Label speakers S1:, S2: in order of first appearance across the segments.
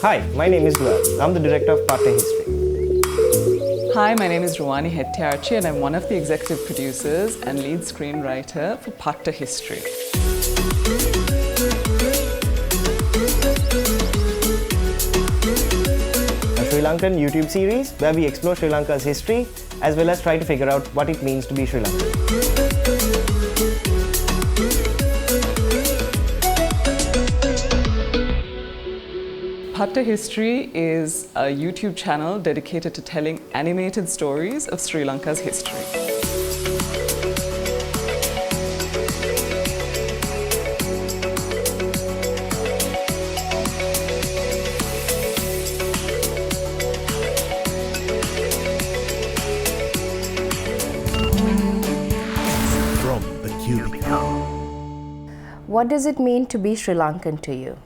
S1: Hi, my name is Duval. I'm the director of Part History.
S2: Hi, my name is Ruwani Hettiarachchi and I'm one of the executive producers and lead screenwriter for Patta History.
S1: A Sri Lankan YouTube series where we explore Sri Lanka's history as well as try to figure out what it means to be Sri Lankan.
S2: Patta History is a YouTube channel dedicated to telling animated stories of Sri Lanka's history.
S3: From the Cubicle.
S4: What does it mean to be Sri Lankan to you?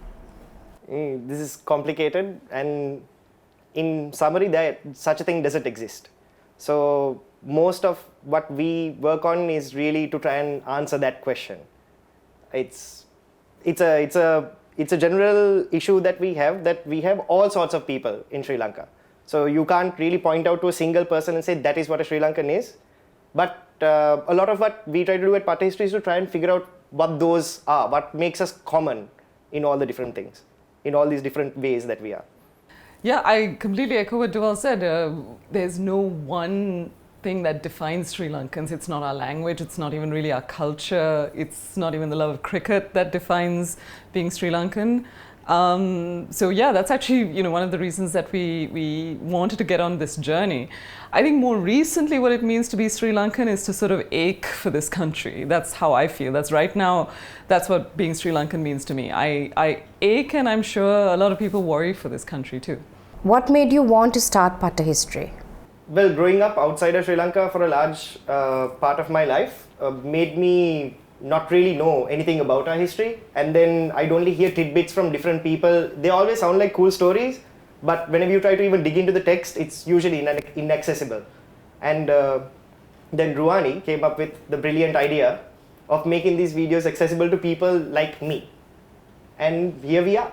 S1: This is complicated, and in summary, such a thing doesn't exist. So most of what we work on is really to try and answer that question. It's a general issue that we have all sorts of people in Sri Lanka. So you can't really point out to a single person and say that is what a Sri Lankan is. But a lot of what we try to do at Patta History is to try and figure out what those are, what makes us common in all the different things, in all these different ways that we are.
S2: Yeah, I completely echo what Duval said. There's no one thing that defines Sri Lankans. It's not our language, it's not even really our culture, it's not even the love of cricket that defines being Sri Lankan. So yeah, that's actually one of the reasons that we wanted to get on this journey. I think more recently what it means to be Sri Lankan is to sort of ache for this country. That's how I feel. That's right now, that's what being Sri Lankan means to me. I ache, and I'm sure a lot of people worry for this country too.
S4: What made you want to start Patta History?
S1: Well, growing up outside of Sri Lanka for a large part of my life made me not really know anything about our history, and then I'd only hear tidbits from different people. They always sound like cool stories, but whenever you try to even dig into the text, it's usually inaccessible. And then Ruwani came up with the brilliant idea of making these videos accessible to people like me. And here we are.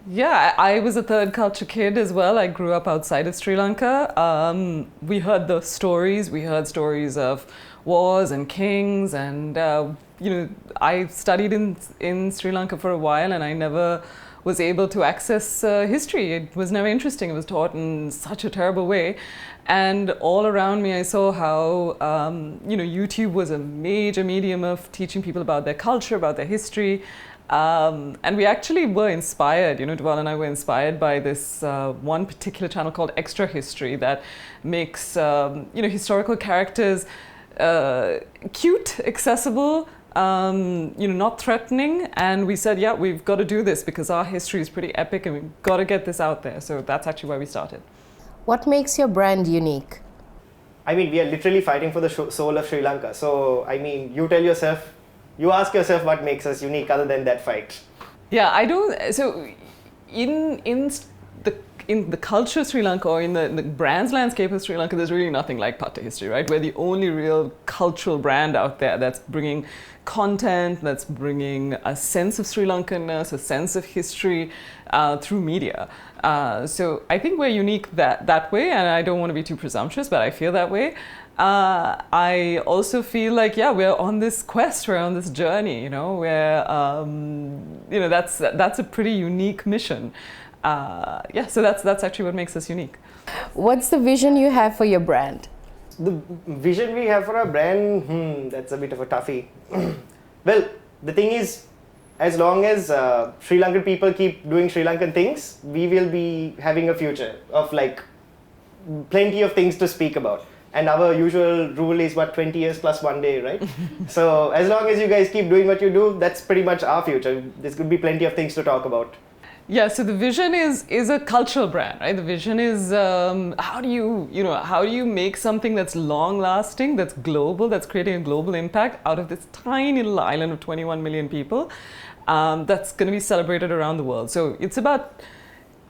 S2: Yeah, I was a third culture kid as well. I grew up outside of Sri Lanka. We heard the stories. We heard stories of wars and kings, and I studied in Sri Lanka for a while, and I never was able to access history. It was never interesting. It was taught in such a terrible way. And all around me, I saw how YouTube was a major medium of teaching people about their culture, about their history. And we actually were inspired, Duval and I were inspired by this one particular channel called Extra History that makes, historical characters cute, accessible, not threatening. And we said, yeah, we've got to do this because our history is pretty epic and we've got to get this out there. So that's actually why we started.
S4: What makes your brand unique?
S1: I mean, we are literally fighting for the soul of Sri Lanka. So, I mean, you ask yourself what makes us unique other than that fight.
S2: Yeah, I don't. So, in the culture of Sri Lanka, or in the brand's landscape of Sri Lanka, there's really nothing like Patta History, right? We're the only real cultural brand out there that's bringing content, that's bringing a sense of Sri Lankanness, a sense of history through media. So I think we're unique that way, and I don't want to be too presumptuous, but I feel that way. I also feel like, yeah, we're on this quest, we're on this journey, where, that's a pretty unique mission. So that's actually what makes us unique.
S4: What's the vision you have for your brand?
S1: The vision we have for our brand, that's a bit of a toughie. Well, the thing is, as long as Sri Lankan people keep doing Sri Lankan things, we will be having a future of like plenty of things to speak about. And our usual rule is 20 years plus one day, right? So as long as you guys keep doing what you do, that's pretty much our future. There's going to be plenty of things to talk about.
S2: Yeah, so the vision is a cultural brand, right? The vision is how do you make something that's long lasting, that's global, that's creating a global impact out of this tiny little island of 21 million people that's going to be celebrated around the world. So it's about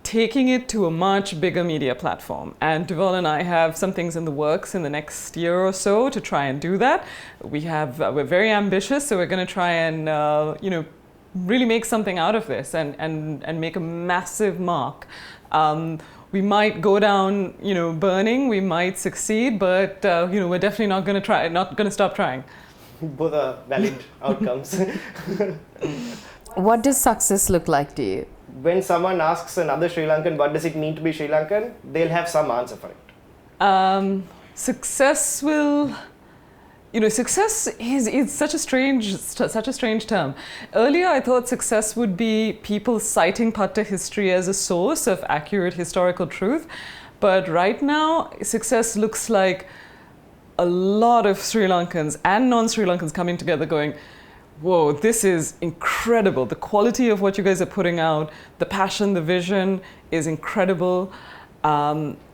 S2: taking it to a much bigger media platform. And Duval and I have some things in the works in the next year or so to try and do that. We're very ambitious, so we're going to try and really make something out of this and make a massive mark. We might go down, burning. We might succeed, but we're definitely not going to try. Not going to stop trying.
S1: Both are valid outcomes.
S4: What does success look like to you?
S1: When someone asks another Sri Lankan, what does it mean to be Sri Lankan, they'll have some answer for it.
S2: Success will. Success is such a strange term. Earlier, I thought success would be people citing Patta history as a source of accurate historical truth. But right now, success looks like a lot of Sri Lankans and non-Sri Lankans coming together going, whoa, this is incredible. The quality of what you guys are putting out, the passion, the vision is incredible.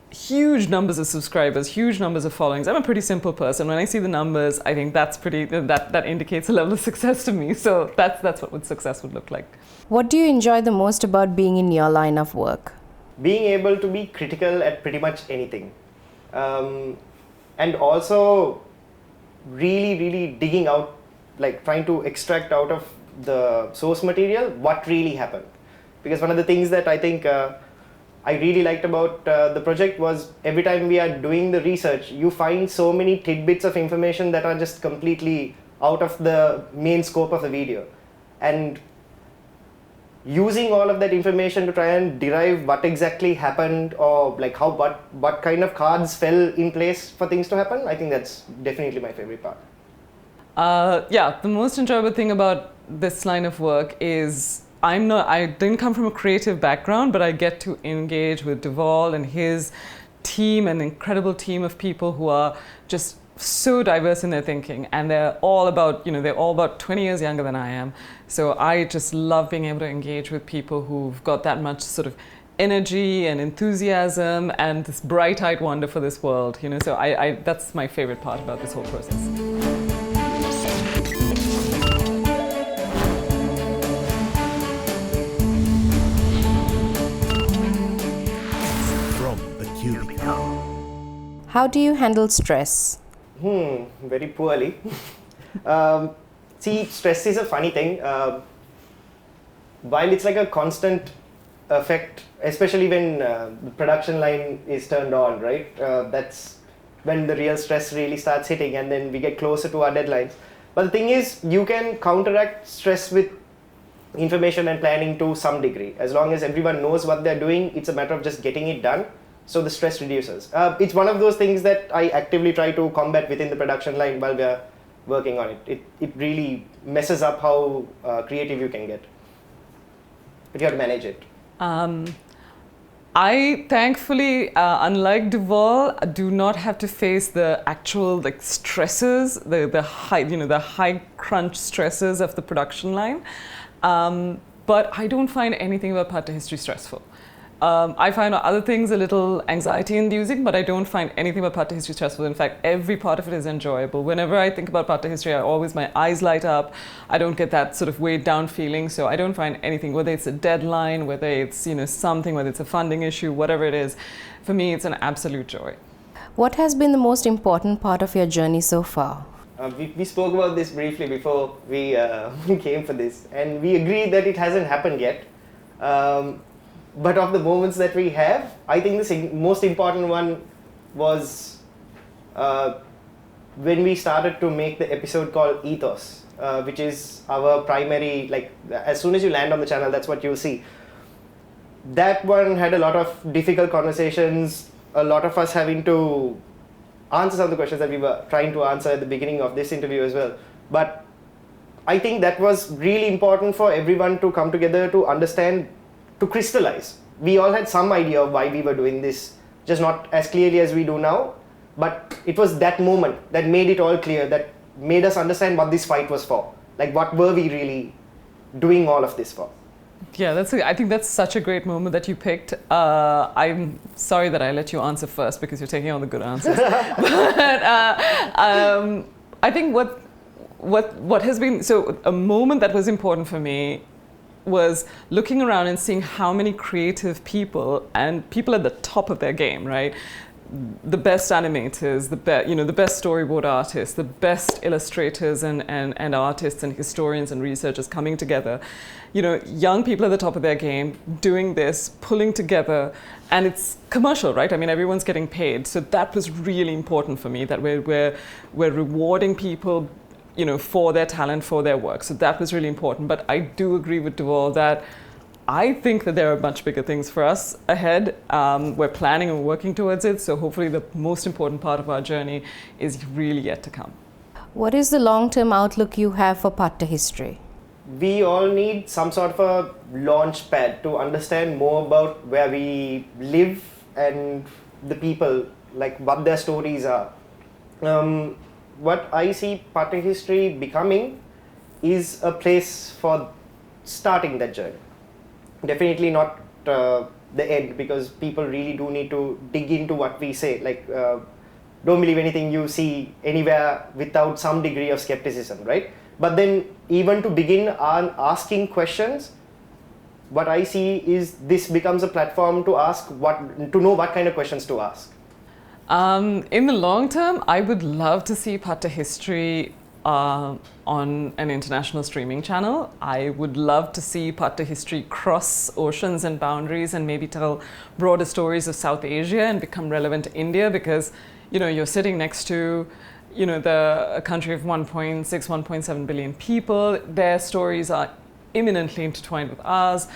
S2: Huge numbers of subscribers, huge numbers of followings. I'm a pretty simple person. When I see the numbers, I think that indicates a level of success to me. So that's what success would look like.
S4: What do you enjoy the most about being in your line of work?
S1: Being able to be critical at pretty much anything. And also really digging out, like trying to extract out of the source material what really happened. Because one of the things that I think I really liked about the project was every time we are doing the research, you find so many tidbits of information that are just completely out of the main scope of the video. And using all of that information to try and derive what exactly happened or like what kind of cards fell in place for things to happen, I think that's definitely my favorite part.
S2: The most enjoyable thing about this line of work is I didn't come from a creative background, but I get to engage with Duval and his team, an incredible team of people who are just so diverse in their thinking, and they're all about 20 years younger than I am. So I just love being able to engage with people who've got that much sort of energy and enthusiasm and this bright-eyed wonder for this world. So that's my favorite part about this whole process.
S3: Cubicle.
S4: How do you handle stress?
S1: Very poorly. See, stress is a funny thing. While it's like a constant effect, especially when the production line is turned on, right? That's when the real stress really starts hitting, and then we get closer to our deadlines. But the thing is, you can counteract stress with information and planning to some degree. As long as everyone knows what they're doing, it's a matter of just getting it done. So the stress reduces. It's one of those things that I actively try to combat within the production line while we're working on it. It really messes up how creative you can get. But you have to manage it.
S2: I thankfully, unlike Duval, do not have to face the actual stresses, the high crunch stresses of the production line. But I don't find anything about Patta history stressful. I find other things a little anxiety-inducing, but I don't find anything about Patta history stressful. In fact, every part of it is enjoyable. Whenever I think about Patta history, my eyes light up. I don't get that sort of weighed down feeling, so I don't find anything, whether it's a deadline, whether it's something, whether it's a funding issue, whatever it is. For me, it's an absolute joy.
S4: What has been the most important part of your journey so far?
S1: We spoke about this briefly before we came for this, and we agreed that it hasn't happened yet. But of the moments that we have, I think the most important one was when we started to make the episode called Ethos, which is our primary, as soon as you land on the channel, that's what you'll see. That one had a lot of difficult conversations, a lot of us having to answer some of the questions that we were trying to answer at the beginning of this interview as well. But I think that was really important for everyone to come together to understand, to crystallize. We all had some idea of why we were doing this, just not as clearly as we do now, but it was that moment that made it all clear, that made us understand what this fight was for. What were we really doing all of this for?
S2: Yeah, I think that's such a great moment that you picked. I'm sorry that I let you answer first because you're taking all the good answers. But I think what has been, so a moment that was important for me was looking around and seeing how many creative people and people at the top of their game, right? the best animators, the best storyboard artists, the best illustrators and artists and historians and researchers coming together. Young people at the top of their game doing this, pulling together, and it's commercial, right? I mean, everyone's getting paid. So that was really important for me, that we're rewarding people, for their talent, for their work. So that was really important. But I do agree with Duval that I think that there are much bigger things for us ahead. We're planning and working towards it. So hopefully the most important part of our journey is really yet to come.
S4: What is the long-term outlook you have for Patta history?
S1: We all need some sort of a launch pad to understand more about where we live and the people, like what their stories are. What I see Patta history becoming is a place for starting that journey. Definitely not the end, because people really do need to dig into what we say. Like, don't believe anything you see anywhere without some degree of skepticism, right? But then even to begin on asking questions, what I see is this becomes a platform to know what kind of questions to ask.
S2: In the long term, I would love to see Patta history on an international streaming channel. I would love to see Patta history cross oceans and boundaries and maybe tell broader stories of South Asia and become relevant to India, because you're sitting next to a country of 1.7 billion people. Their stories are imminently intertwined with ours.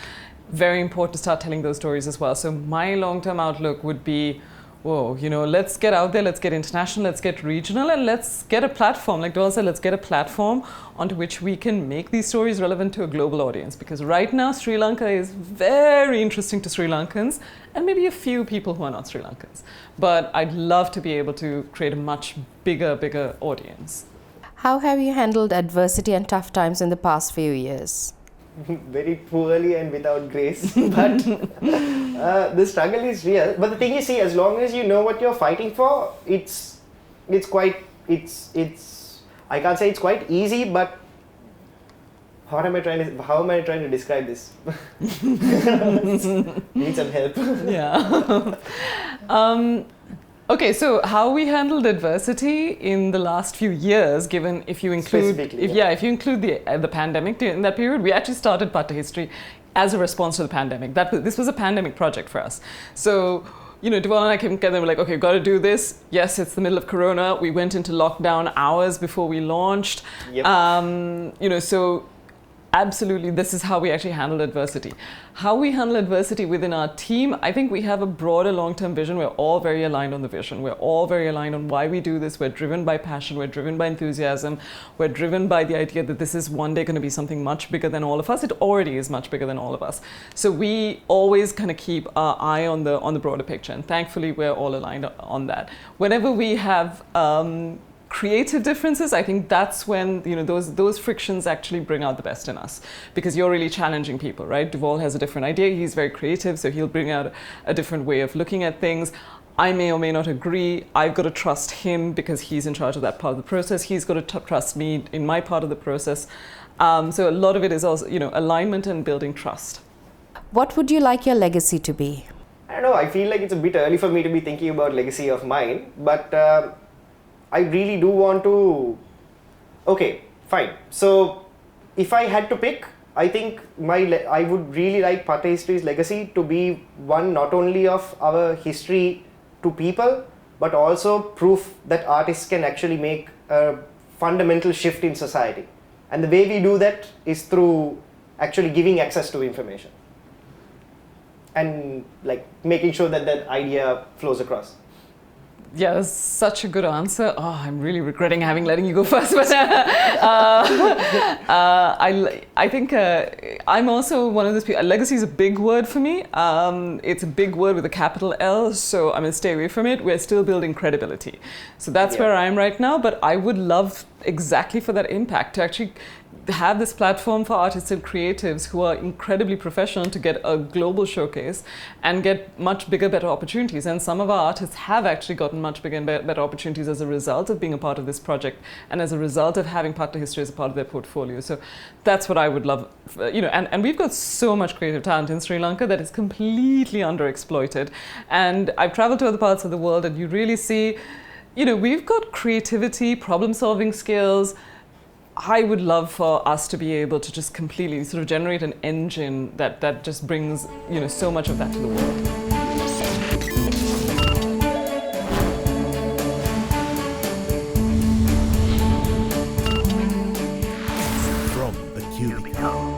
S2: Very important to start telling those stories as well. So my long-term outlook would be, let's get out there, let's get international, let's get regional, and let's get a platform. Like Duval said, let's get a platform onto which we can make these stories relevant to a global audience. Because right now, Sri Lanka is very interesting to Sri Lankans, and maybe a few people who are not Sri Lankans. But I'd love to be able to create a much bigger audience.
S4: How have you handled adversity and tough times in the past few years?
S1: Very poorly and without grace, but the struggle is real. But the thing is, see, as long as you know what you're fighting for, it's I can't say it's quite easy, but how am I trying to describe this? Need some help.
S2: Yeah. Okay, so how we handled adversity in the last few years, given if you include the pandemic during that period, we actually started Patta history as a response to the pandemic. This was a pandemic project for us. So, Duval and I came together and we're like, okay, we've got to do this. Yes, it's the middle of Corona. We went into lockdown hours before we launched. Yep. So absolutely, this is how we actually handle adversity. How we handle adversity within our team, I think we have a broader long-term vision. We're all very aligned on the vision. We're all very aligned on why we do this. We're driven by passion. We're driven by enthusiasm. We're driven by the idea that this is one day going to be something much bigger than all of us. It already is much bigger than all of us. So we always kind of keep our eye on the broader picture. And thankfully, we're all aligned on that. Whenever we have creative differences, I think that's when those frictions actually bring out the best in us, because you're really challenging people, right? Duval has a different idea. He's very creative, so he'll bring out a different way of looking at things. I may or may not agree. I've got to trust him because he's in charge of that part of the process. He's got to trust me in my part of the process. So a lot of it is also alignment and building trust.
S4: What would you like your legacy to be?
S1: I don't know. I feel like it's a bit early for me to be thinking about legacy of mine, but I really do want to. Okay, fine. So, if I had to pick, I think I would really like Patta history's legacy to be one not only of our history to people, but also proof that artists can actually make a fundamental shift in society. And the way we do that is through actually giving access to information and like making sure that that idea flows across.
S2: Yeah, that's such a good answer. Oh, I'm really regretting letting you go first. But I think I'm also one of those people. Legacy is a big word for me. It's a big word with a capital L, so I'm going to stay away from it. We're still building credibility. So that's where I am right now. But I would love exactly for that impact to actually have this platform for artists and creatives who are incredibly professional to get a global showcase and get much bigger, better opportunities. And some of our artists have actually gotten much bigger and better opportunities as a result of being a part of this project and as a result of having Partner History as a part of their portfolio. So that's what I would love, and we've got so much creative talent in Sri Lanka that is completely underexploited. And I've traveled to other parts of the world and you really see, we've got creativity, problem-solving skills. I would love for us to be able to just completely sort of generate an engine that just brings, so much of that to the world.
S3: From the Cubicle.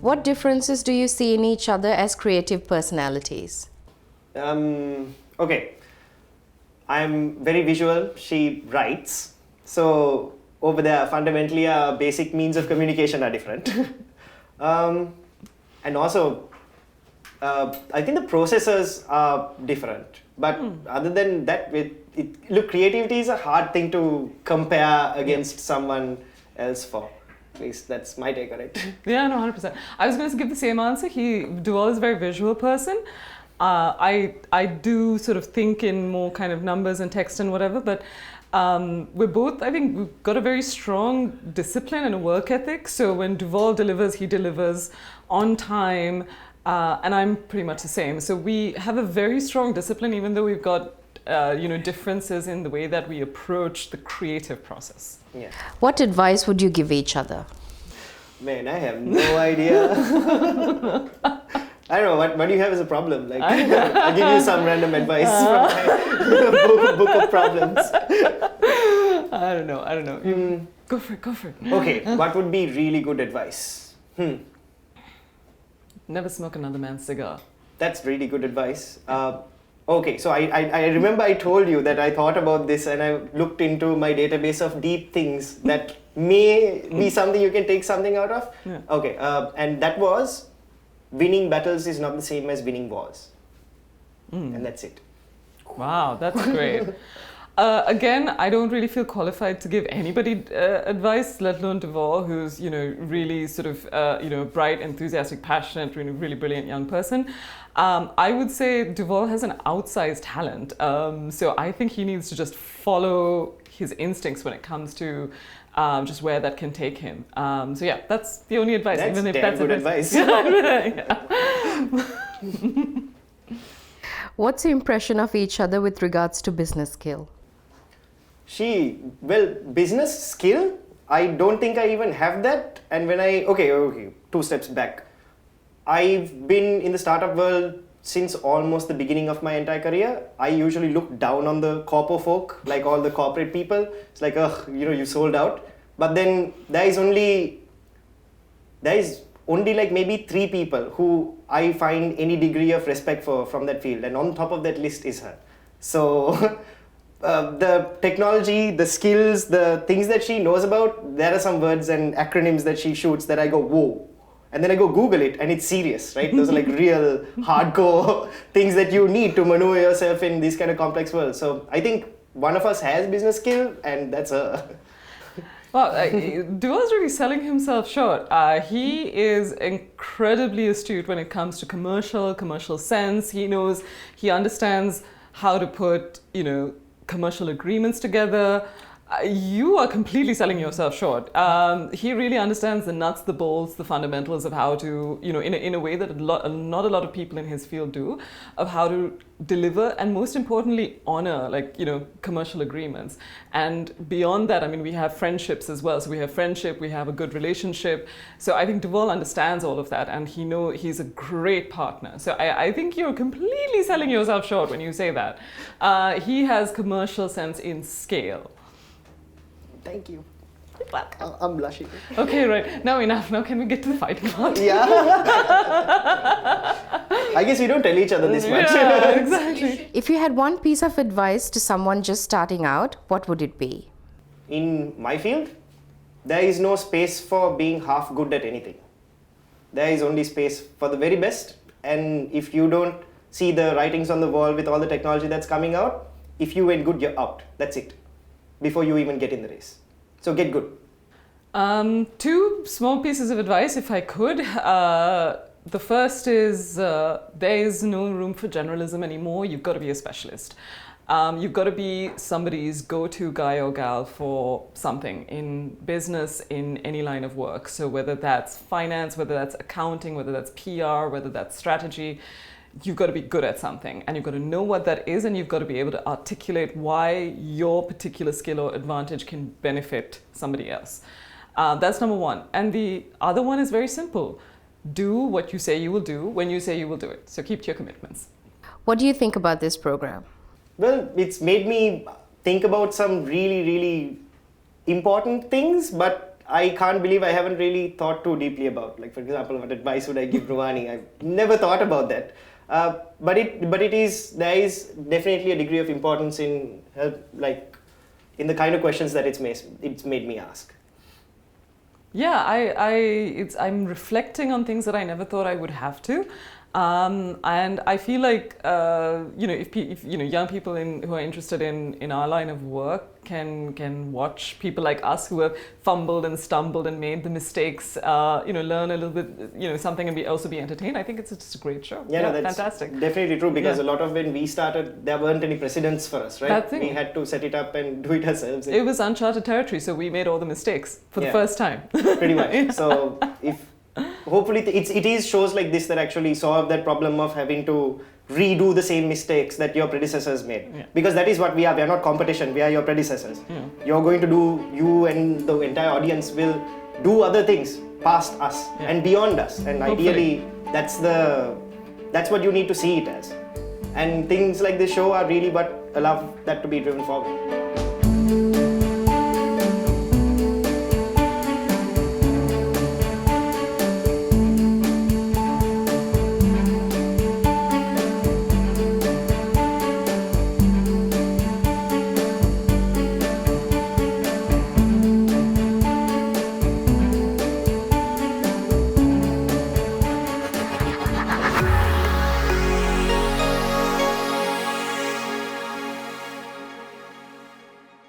S4: What differences do you see in each other as creative personalities?
S1: Okay. I'm very visual. She writes. So over there, fundamentally, our basic means of communication are different. And also, I think the processors are different. But other than that, look, creativity is a hard thing to compare against someone else for. At least that's my take on it.
S2: Yeah, no, 100%. I was going to give the same answer. Duval is a very visual person. I do sort of think in more kind of numbers and text and whatever, but we're both, I think we've got a very strong discipline and a work ethic. So when Duval delivers, he delivers on time, and I'm pretty much the same. So we have a very strong discipline, even though we've got differences in the way that we approach the creative process.
S1: Yeah.
S4: What advice would you give each other?
S1: Man, I have no idea. I don't know, what do you have as a problem? Like, I'll give you some random advice from my book of problems.
S2: I don't know. Go for it.
S1: Okay, what would be really good advice?
S2: Never smoke another man's cigar.
S1: That's really good advice. Okay, so I remember I told you that I thought about this and I looked into my database of deep things that may be something you can take something out of.
S2: Yeah.
S1: Okay, and that was, winning battles is not the same as winning wars. And that's it.
S2: Wow, that's great. Again, I don't really feel qualified to give anybody advice, let alone Duval, who's really sort of bright, enthusiastic, passionate, really brilliant young person. I would say Duval has an outsized talent, so I think he needs to just follow his instincts when it comes to just where that can take him. So yeah, that's the only advice.
S1: That's
S2: even if
S1: damn
S2: that's
S1: good advice.
S4: What's your impression of each other with regards to business skill?
S1: Business skill, I don't think I even have that. And when okay, 2 steps back. I've been in the startup world since almost the beginning of my entire career. I usually look down on the corpo folk, like all the corporate people. It's like, you sold out. But then there is only like maybe 3 people who I find any degree of respect for from that field. And on top of that list is her. So the technology, the skills, the things that she knows about, there are some words and acronyms that she shoots that I go, whoa. And then I go Google it and it's serious, right? Those are like real hardcore things that you need to maneuver yourself in these kind of complex worlds. So I think one of us has business skill and that's her.
S2: Well, Duval's really selling himself short. He is incredibly astute when it comes to commercial sense. He understands how to put, commercial agreements together. You are completely selling yourself short. He really understands the nuts, the bolts, the fundamentals of how to, in a way that not a lot of people in his field do, of how to deliver and most importantly honor commercial agreements. And beyond that, we have friendships as well. So we have friendship, we have a good relationship. So I think Duval understands all of that and he's a great partner. So I think you're completely selling yourself short when you say that. He has commercial sense in scale.
S1: Thank you. I'm blushing.
S2: Okay, right. Now enough. Now can we get to the fighting part?
S1: Yeah. I guess we don't tell each other this much.
S2: Yeah, exactly.
S4: If you had one piece of advice to someone just starting out, what would it be?
S1: In my field, there is no space for being half good at anything. There is only space for the very best. And if you don't see the writings on the wall with all the technology that's coming out, if you ain't good, you're out. That's it. Before you even get in the race. So get good.
S2: Two small pieces of advice, if I could. The first is there is no room for generalism anymore. You've got to be a specialist. You've got to be somebody's go-to guy or gal for something in business, in any line of work. So whether that's finance, whether that's accounting, whether that's PR, whether that's strategy, you've got to be good at something, and you've got to know what that is, and you've got to be able to articulate why your particular skill or advantage can benefit somebody else. That's number one. And the other one is very simple. Do what you say you will do when you say you will do it. So keep to your commitments.
S4: What do you think about this program?
S1: Well, it's made me think about some really, really important things, but I can't believe I haven't really thought too deeply about. Like, for example, what advice would I give Ruwani? I've never thought about that. But there is definitely a degree of importance in in the kind of questions that it's made me ask.
S2: Yeah, I'm reflecting on things that I never thought I would have to. And I feel like if young people who are interested in our line of work can watch people like us who have fumbled and stumbled and made the mistakes, learn a little bit, something, and also be entertained. I think it's just a great show.
S1: Yeah, no, that's
S2: fantastic.
S1: Definitely true, because a lot of when we started, there weren't any precedents for us, right? We had to set it up and do it ourselves.
S2: It was uncharted territory, so we made all the mistakes for the first time.
S1: Pretty much. So hopefully it is shows like this that actually solve that problem of having to redo the same mistakes that your predecessors made. Yeah. Because that is what we are. We are not competition. We are your predecessors. Yeah. You're going to do, you and the entire audience will do other things past us and beyond us. And ideally, that's what you need to see it as. And things like this show are really what allow that to be driven forward.